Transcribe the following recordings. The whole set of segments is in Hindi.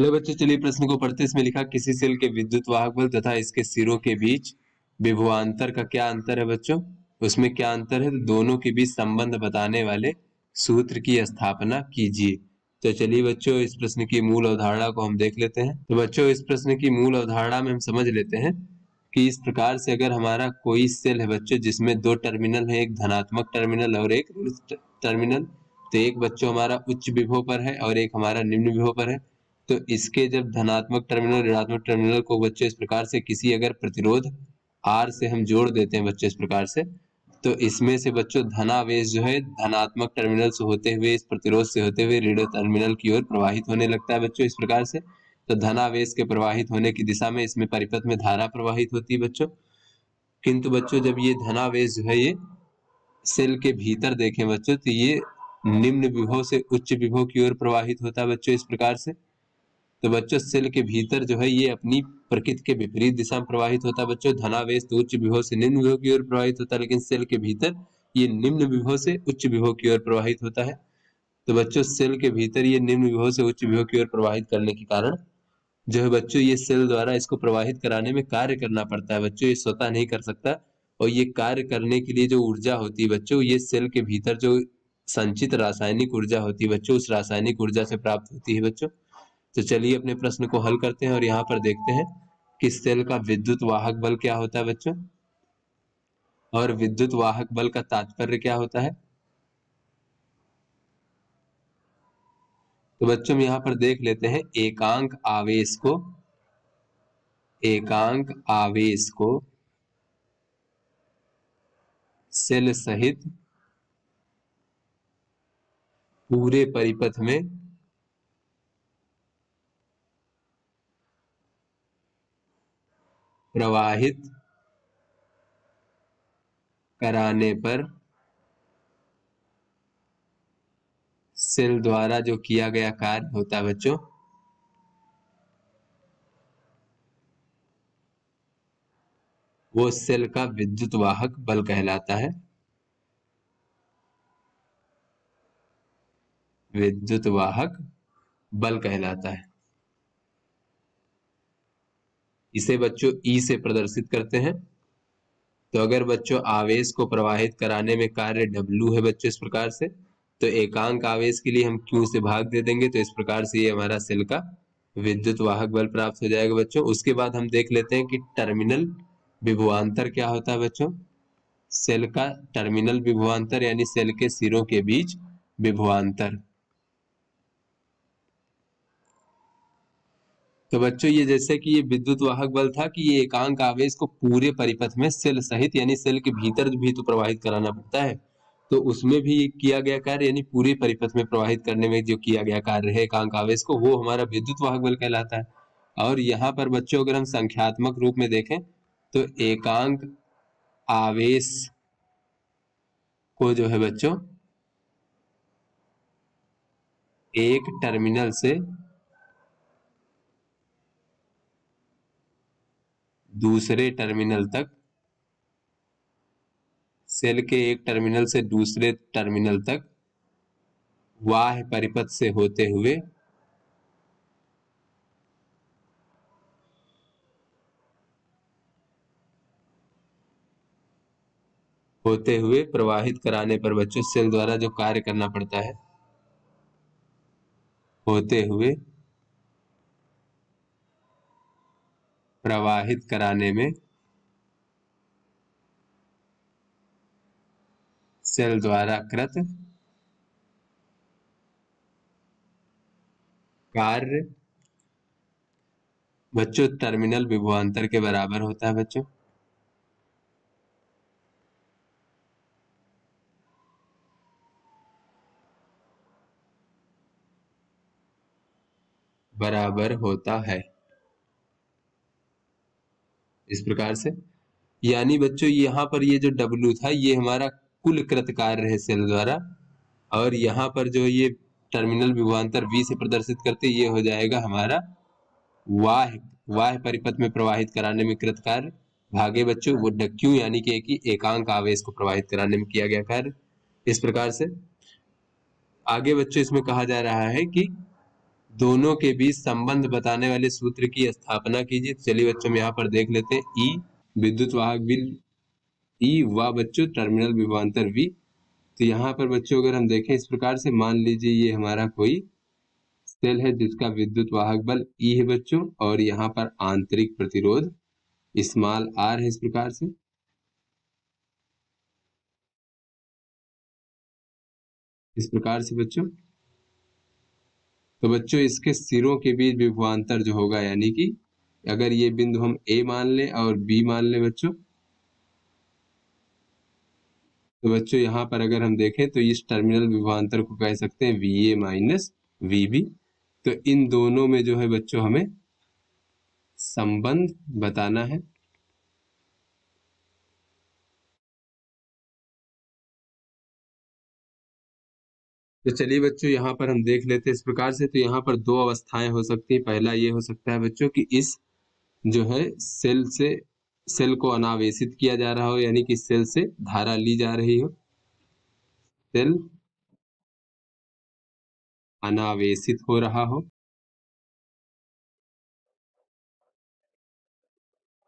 हेलो बच्चों, चलिए प्रश्न को पढ़ते। इसमें लिखा किसी सेल के विद्युत वाहक बल तथा इसके सिरों के बीच विभवांतर का क्या अंतर है बच्चों। उसमें क्या अंतर है, तो दोनों के बीच संबंध बताने वाले सूत्र की स्थापना कीजिए। तो चलिए बच्चों, इस प्रश्न की मूल अवधारणा को हम देख लेते हैं। तो बच्चों, इस प्रश्न की मूल अवधारणा में हम समझ लेते हैं कि इस प्रकार से अगर हमारा कोई सेल है बच्चों जिसमें दो टर्मिनल है, एक धनात्मक टर्मिनल और एक ऋण टर्मिनल, तो एक बच्चों हमारा उच्च विभव पर है और एक हमारा निम्न विभव पर है। तो इसके जब धनात्मक टर्मिनल ऋणात्मक टर्मिनल को बच्चों इस प्रकार से किसी अगर प्रतिरोध R से हम जोड़ देते हैं बच्चों इस प्रकार से, तो इसमें से बच्चों धनावेश जो है धनात्मक टर्मिनल से होते हुए इस प्रतिरोध से होते हुए ऋण टर्मिनल की ओर प्रवाहित होने लगता है बच्चों इस प्रकार से। तो धनावेश के प्रवाहित होने की दिशा में इसमें परिपथ में धारा प्रवाहित होती है बच्चों। किंतु बच्चों जब ये धनावेश जो है ये सेल के भीतर देखें बच्चों, तो ये निम्न विभव से उच्च विभव की ओर प्रवाहित होता है बच्चों इस प्रकार से। तो बच्चों सेल के भीतर जो है ये अपनी प्रकृति के विपरीत दिशा में प्रवाहित होता है बच्चों। धनावेश तो उच्च विभव से निम्न विभव की ओर प्रवाहित होता है, लेकिन सेल के भीतर ये निम्न विभव से उच्च विभव की ओर प्रवाहित होता है। तो बच्चों सेल के भीतर ये निम्न विभव से उच्च विभव की ओर प्रवाहित करने के कारण जो है बच्चों ये सेल द्वारा इसको प्रवाहित कराने में कार्य करना पड़ता है बच्चों, ये स्वतः नहीं कर सकता। और ये कार्य करने के लिए जो ऊर्जा होती है बच्चों, ये सेल के भीतर जो संचित रासायनिक ऊर्जा होती है बच्चों, उस रासायनिक ऊर्जा से प्राप्त होती है बच्चों। तो चलिए अपने प्रश्न को हल करते हैं और यहाँ पर देखते हैं कि सेल का विद्युत वाहक बल क्या होता है बच्चों, और विद्युत वाहक बल का तात्पर्य क्या होता है। तो बच्चों हम यहाँ पर देख लेते हैं एकांक आवेश को सेल सहित पूरे परिपथ में प्रवाहित कराने पर सेल द्वारा जो किया गया कार्य होता है बच्चों, वो सेल का विद्युत वाहक बल कहलाता है। विद्युत वाहक बल कहलाता है। इसे बच्चों ई से प्रदर्शित करते हैं। तो अगर बच्चों आवेश को प्रवाहित कराने में कार्य W है बच्चों इस प्रकार से, तो एकांक आवेश के लिए हम Q से भाग दे देंगे, तो इस प्रकार से ये हमारा सेल का विद्युत वाहक बल प्राप्त हो जाएगा बच्चों। उसके बाद हम देख लेते हैं कि टर्मिनल विभवांतर क्या होता है बच्चों। सेल का टर्मिनल विभवांतर यानी सेल के सिरों के बीच विभवांतर। तो बच्चों ये जैसे कि ये विद्युत वाहक बल था कि ये एकांक आवेश को पूरे परिपथ में सेल सहित यानी सेल के भीतर भी तो प्रवाहित कराना पड़ता है, तो उसमें भी किया गया कार्य यानी पूरे परिपथ में प्रवाहित करने में जो किया गया कार्य है एकांक आवेश को, वो हमारा विद्युत वाहक बल कहलाता है। और यहाँ पर बच्चों अगर हम संख्यात्मक रूप में देखें तो एकांक आवेश को जो है बच्चों एक टर्मिनल से दूसरे टर्मिनल तक, सेल के एक टर्मिनल से दूसरे टर्मिनल तक बाह्य परिपथ से होते हुए प्रवाहित कराने पर बच्चों सेल द्वारा जो कार्य करना पड़ता है, होते हुए प्रवाहित कराने में सेल द्वारा कृत कार्य बच्चों टर्मिनल विभवांतर के बराबर होता है बच्चों। बराबर होता है इस प्रकार से। यानी बच्चों यहाँ पर ये जो W था ये हमारा कुल कृत कार्य है सेल द्वारा, और यहाँ पर जो ये टर्मिनल विभवांतर V से प्रदर्शित करते ये हो जाएगा हमारा वाह्य परिपथ में प्रवाहित कराने में कृत कार्य भागे बच्चों वो Q यानी कि एकांक आवेश को प्रवाहित कराने में किया गया कार्य। इस प्रकार से आगे बच्चों इसमें कहा जा रहा है कि दोनों के बीच संबंध बताने वाले सूत्र की स्थापना कीजिए। चलिए बच्चों, हम यहाँ पर देख लेते हैं। ई विद्युत वाहक बिल ई व बच्चों टर्मिनल विभवांतर वी। तो यहाँ पर बच्चों अगर हम देखें इस प्रकार से, मान लीजिए ये हमारा कोई सेल है जिसका विद्युत वाहक बल ई है बच्चों, और यहाँ पर आंतरिक प्रतिरोध स्मॉल आर है। इस प्रकार से बच्चों, तो बच्चों इसके सिरों के बीच विभवांतर जो होगा, यानी कि अगर ये बिंदु हम ए मान लें और बी मान लें बच्चों, तो बच्चों यहाँ पर अगर हम देखें तो इस टर्मिनल विभवांतर को कह सकते हैं V A minus V B. तो इन दोनों में जो है बच्चों हमें संबंध बताना है। तो चलिए बच्चों यहाँ पर हम देख लेते हैं इस प्रकार से। तो यहाँ पर दो अवस्थाएं हो सकती हैं। पहला ये हो सकता है बच्चों कि इस जो है सेल को अनावेशित किया जा रहा हो, यानी कि सेल से धारा ली जा रही हो। सेल अनावेशित हो रहा हो,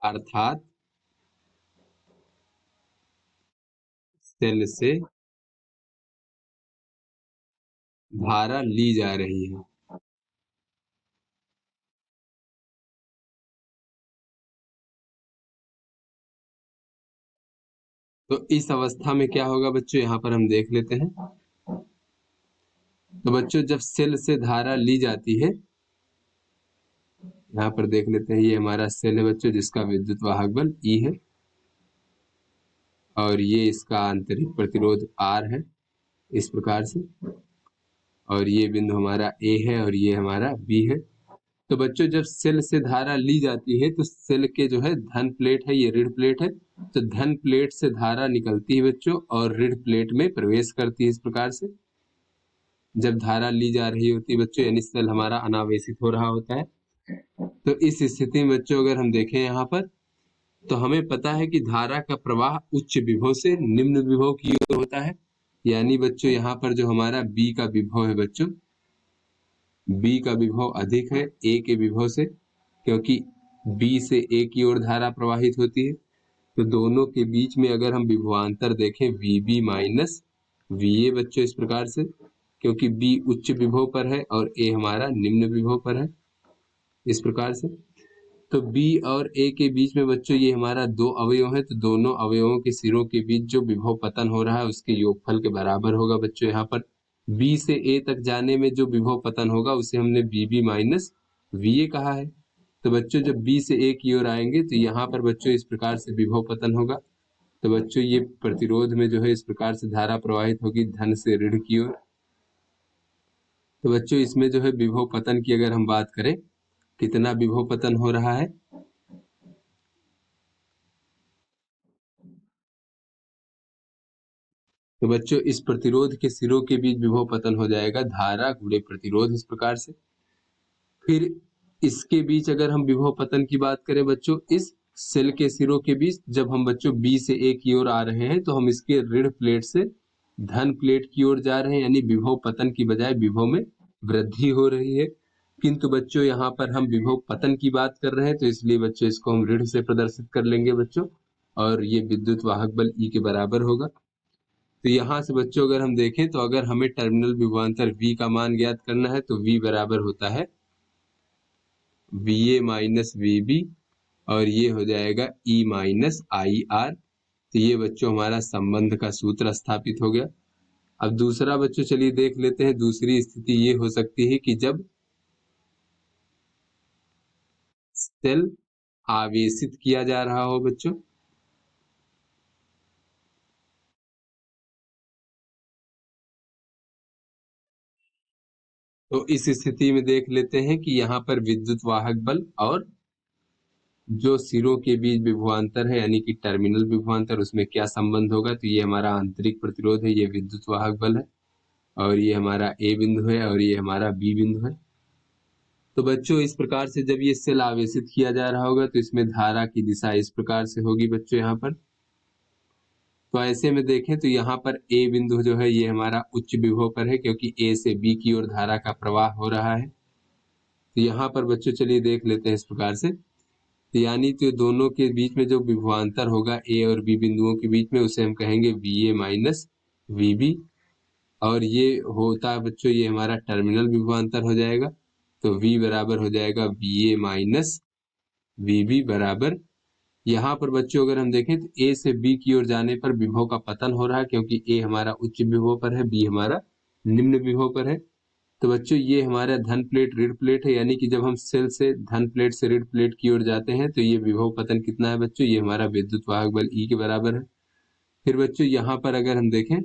अर्थात सेल से धारा ली जा रही है। तो इस अवस्था में क्या होगा बच्चों, यहाँ पर हम देख लेते हैं। तो बच्चों जब सेल से धारा ली जाती है, यहाँ पर देख लेते हैं, ये हमारा सेल है बच्चों जिसका विद्युत वाहक बल ई है, और ये इसका आंतरिक प्रतिरोध आर है इस प्रकार से, और ये बिंदु हमारा ए है और ये हमारा बी है। तो बच्चों जब सेल से धारा ली जाती है तो सेल के जो है धन प्लेट है, ये ऋण प्लेट है, तो धन प्लेट से धारा निकलती है बच्चों और ऋण प्लेट में प्रवेश करती है इस प्रकार से। जब धारा ली जा रही होती है बच्चों, यानी सेल हमारा अनावेशित हो रहा होता है। तो इस स्थिति में बच्चों अगर हम देखें यहाँ पर, तो हमें पता है कि धारा का प्रवाह उच्च विभव से निम्न विभव की ओर होता है। यानी बच्चों यहाँ पर जो हमारा बी का विभव है बच्चों, बी का विभव अधिक है ए के विभव से, क्योंकि बी से ए की ओर धारा प्रवाहित होती है। तो दोनों के बीच में अगर हम विभवांतर देखें V B minus V A बच्चों इस प्रकार से, क्योंकि बी उच्च विभव पर है और ए हमारा निम्न विभव पर है इस प्रकार से। तो बी और ए के बीच में बच्चों ये हमारा दो अवयव है, तो दोनों अवयवों के सिरों के बीच जो विभव पतन हो रहा है उसके योगफल के बराबर होगा बच्चों। यहाँ पर बी से ए तक जाने में जो विभव पतन होगा उसे हमने B B minus V A कहा है। तो बच्चों जब बी से ए की ओर आएंगे तो यहाँ पर बच्चों इस प्रकार से विभव पतन होगा। तो बच्चों ये प्रतिरोध में जो है इस प्रकार से धारा प्रवाहित होगी धन से ऋण की ओर। तो बच्चों इसमें जो है विभव पतन की अगर हम बात करें, कितना विभव पतन हो रहा है, तो बच्चों इस प्रतिरोध के सिरों के बीच विभव पतन हो जाएगा धारा गुणे प्रतिरोध इस प्रकार से। फिर इसके बीच अगर हम विभव पतन की बात करें बच्चों, इस सेल के सिरों के बीच जब हम बच्चों बी से ए की ओर आ रहे हैं तो हम इसके ऋण प्लेट से धन प्लेट की ओर जा रहे हैं, यानी विभव पतन की बजाय विभव में वृद्धि हो रही है। किंतु बच्चों यहाँ पर हम विभव पतन की बात कर रहे हैं, तो इसलिए बच्चों इसको हम ऋण से प्रदर्शित कर लेंगे बच्चों, और ये विद्युत वाहक बल ई के बराबर होगा। तो यहाँ से बच्चों अगर हम देखें तो अगर हमें टर्मिनल विभवांतर V का मान ज्ञात करना है तो V बराबर होता है V A minus V B, और ये हो जाएगा E माइनस आई आर। तो ये बच्चों हमारा संबंध का सूत्र स्थापित हो गया। अब दूसरा बच्चों चलिए देख लेते हैं। दूसरी स्थिति ये हो सकती है कि जब सेल आवेशित किया जा रहा हो बच्चों, तो इस स्थिति में देख लेते हैं कि यहाँ पर विद्युत वाहक बल और जो सिरों के बीच विभवांतर है यानी कि टर्मिनल विभवांतर, उसमें क्या संबंध होगा। तो ये हमारा आंतरिक प्रतिरोध है, ये विद्युत वाहक बल है, और ये हमारा ए बिंदु है और ये हमारा बी बिंदु है। तो बच्चों इस प्रकार से जब ये सेल आवेशित किया जा रहा होगा तो इसमें धारा की दिशा इस प्रकार से होगी बच्चों यहाँ पर। तो ऐसे में देखें तो यहाँ पर ए बिंदु जो है ये हमारा उच्च विभव पर है, क्योंकि ए से बी की ओर धारा का प्रवाह हो रहा है। तो यहाँ पर बच्चों चलिए देख लेते हैं इस प्रकार से। तो यानी तो दोनों के बीच में जो विभवांतर होगा ए और बी बिंदुओं के बीच में, उसे हम कहेंगे V A minus V B. और ये होता है बच्चों, ये हमारा टर्मिनल विभवांतर हो जाएगा। तो V बराबर हो जाएगा V A minus V B बराबर, यहाँ पर बच्चों अगर हम देखें तो A से B की ओर जाने पर विभव का पतन हो रहा है, क्योंकि A हमारा उच्च विभव पर है, B हमारा निम्न विभव पर है। तो बच्चों ये हमारा धन प्लेट ऋण प्लेट है, यानी कि जब हम सेल से धन प्लेट से ऋण प्लेट की ओर जाते हैं तो ये विभव पतन कितना है बच्चों, ये हमारा विद्युत वाहक बल E के बराबर है। फिर बच्चों यहाँ पर अगर हम देखें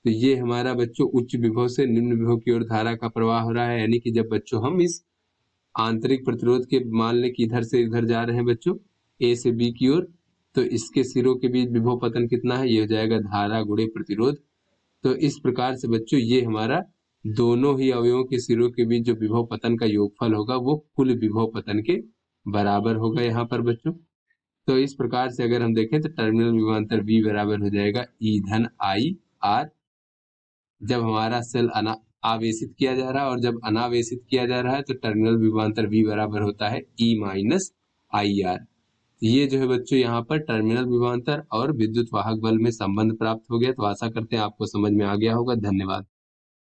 तो ये हमारा बच्चों उच्च विभव से निम्न विभव की ओर धारा का प्रवाह हो रहा है, यानी कि जब बच्चों हम इस आंतरिक प्रतिरोध के, मान लें कि इधर से इधर जा रहे हैं बच्चों ए से बी की ओर, तो इसके सिरों के बीच विभव पतन कितना है, ये हो जाएगा धारा गुणे प्रतिरोध। तो इस प्रकार से बच्चों ये हमारा दोनों ही अवयवों के सिरों के बीच जो विभव पतन का योगफल होगा वो कुल विभव पतन के बराबर होगा यहाँ पर बच्चों। तो इस प्रकार से अगर हम देखें तो टर्मिनल विभवांतर V बराबर हो जाएगा E धन आई आर, जब हमारा सेल आवेशित किया जा रहा है, और जब अनावेशित किया जा रहा है तो टर्मिनल विभवांतर V बराबर होता है E माइनस आई आर। ये जो है बच्चों यहाँ पर टर्मिनल विभवांतर और विद्युत वाहक बल में संबंध प्राप्त हो गया। तो आशा करते हैं आपको समझ में आ गया होगा। धन्यवाद।